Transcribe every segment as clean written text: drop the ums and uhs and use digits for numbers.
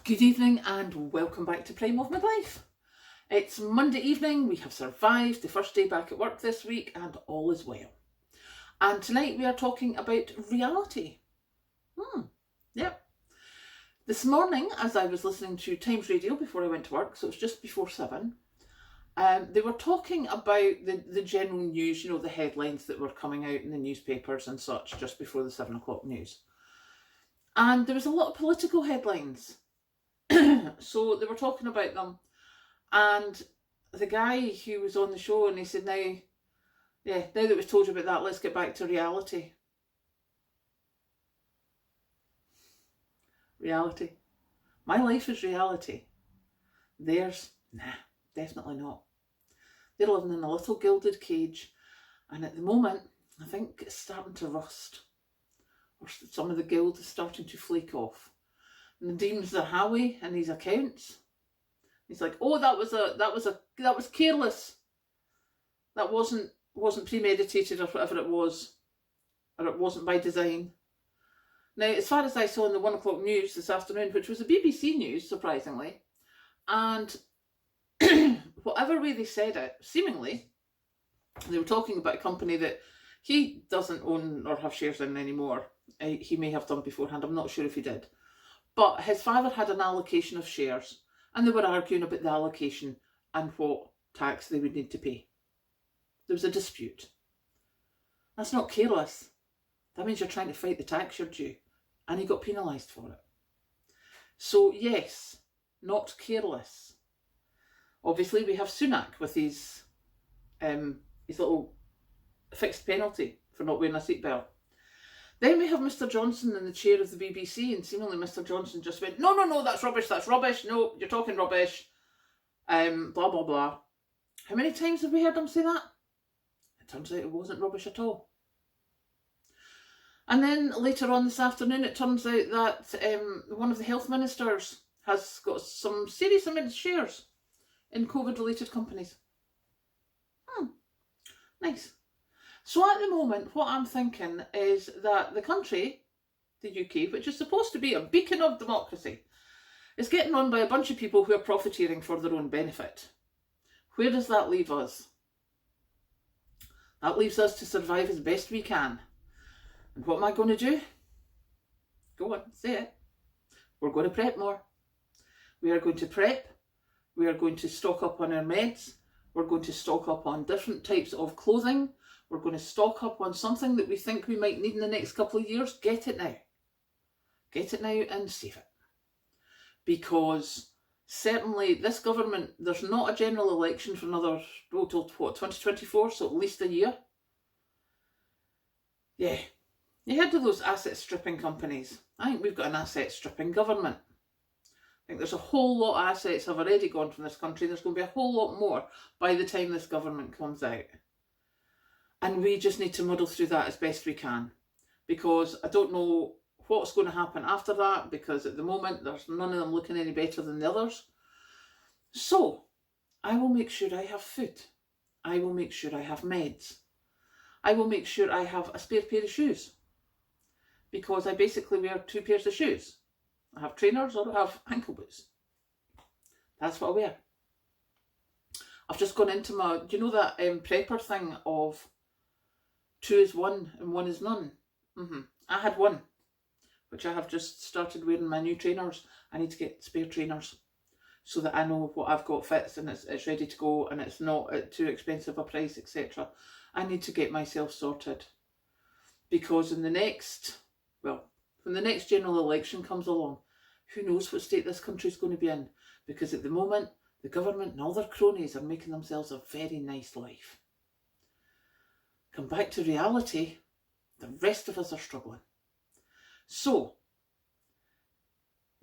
Good evening and welcome back to Prime of My Life. It's Monday evening, we have survived the first day back at work this week and all is well. And tonight we are talking about reality. Yep. This morning, as I was listening to Times Radio before I went to work, so it was just before 7, they were talking about the general news, the headlines that were coming out in the newspapers and such just before the 7 o'clock news. And there was a lot of political headlines. So they were talking about them, and the guy who was on the show, and he said, now that we've told you about that, let's get back to reality. Reality. My life is reality. Theirs, nah, definitely not. They're living in a little gilded cage, and at the moment, I think it's starting to rust, or some of the gild is starting to flake off. Nadim's the Howie and his accounts. He's like, oh, that was careless. That wasn't premeditated or whatever it was, or it wasn't by design. Now, as far as I saw in the 1 o'clock news this afternoon, which was the BBC news, surprisingly, and whatever way they said it, seemingly, they were talking about a company that he doesn't own or have shares in anymore. He may have done beforehand, I'm not sure if he did. But his father had an allocation of shares, and they were arguing about the allocation and what tax they would need to pay. There was a dispute. That's not careless. That means you're trying to fight the tax you're due, and he got penalised for it. So yes, not careless. Obviously, we have Sunak with his little fixed penalty for not wearing a seatbelt. Then we have Mr. Johnson in the chair of the BBC, and seemingly Mr. Johnson just went, no, that's rubbish, no, you're talking rubbish, blah, blah, blah. How many times have we heard him say that? It turns out it wasn't rubbish at all. And then later on this afternoon, it turns out that one of the health ministers has got some serious amount of shares in COVID-related companies. Nice. So at the moment, what I'm thinking is that the country, the UK, which is supposed to be a beacon of democracy, is getting run by a bunch of people who are profiteering for their own benefit. Where does that leave us? That leaves us to survive as best we can. And what am I going to do? Go on, say it. We're going to prep more. We are going to prep. We are going to stock up on our meds. We're going to stock up on different types of clothing. We're going to stock up on something that we think we might need in the next couple of years. Get it now. Get it now and save it. Because certainly this government, there's not a general election for another, till 2024, so at least a year. Yeah. You heard of those asset stripping companies? I think we've got an asset stripping government. I think there's a whole lot of assets have already gone from this country. There's going to be a whole lot more by the time this government comes out. And we just need to muddle through that as best we can, because I don't know what's going to happen after that, because at the moment there's none of them looking any better than the others. So I will make sure I have food. I will make sure I have meds. I will make sure I have a spare pair of shoes, because I basically wear 2 pairs of shoes. I have trainers or I have ankle boots. That's what I wear. I've just gone into my, do you know that prepper thing of 2 is 1 and 1 is none? I had 1, which I have just started wearing my new trainers. I need to get spare trainers so that I know what I've got fits and it's ready to go and it's not at too expensive a price, etc. I need to get myself sorted, because in the next, when the next general election comes along, who knows what state this country's going to be in, because at the moment the government and all their cronies are making themselves a very nice life. Come back to reality, the rest of us are struggling. So,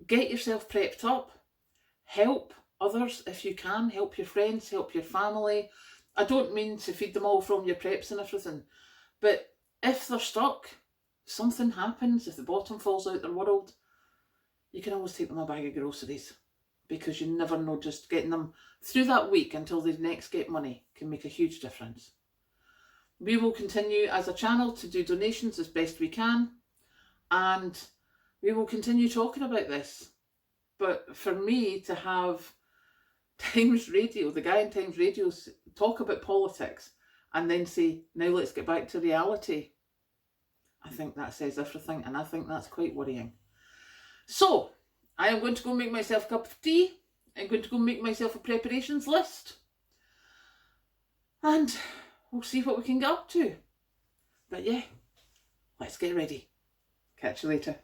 get yourself prepped up, help others if you can, help your friends, help your family. I don't mean to feed them all from your preps and everything, but if they're stuck, something happens, if the bottom falls out their world, you can always take them a bag of groceries, because you never know, just getting them through that week until they next get money can make a huge difference. We will continue as a channel to do donations as best we can, and we will continue talking about this. But for me to have Times Radio, the guy in Times Radio, talk about politics and then say, now let's get back to reality, I think that says everything, and I think that's quite worrying. So, I am going to go make myself a cup of tea. I'm going to go make myself a preparations list. And we'll see what we can get up to. But yeah, let's get ready. Catch you later.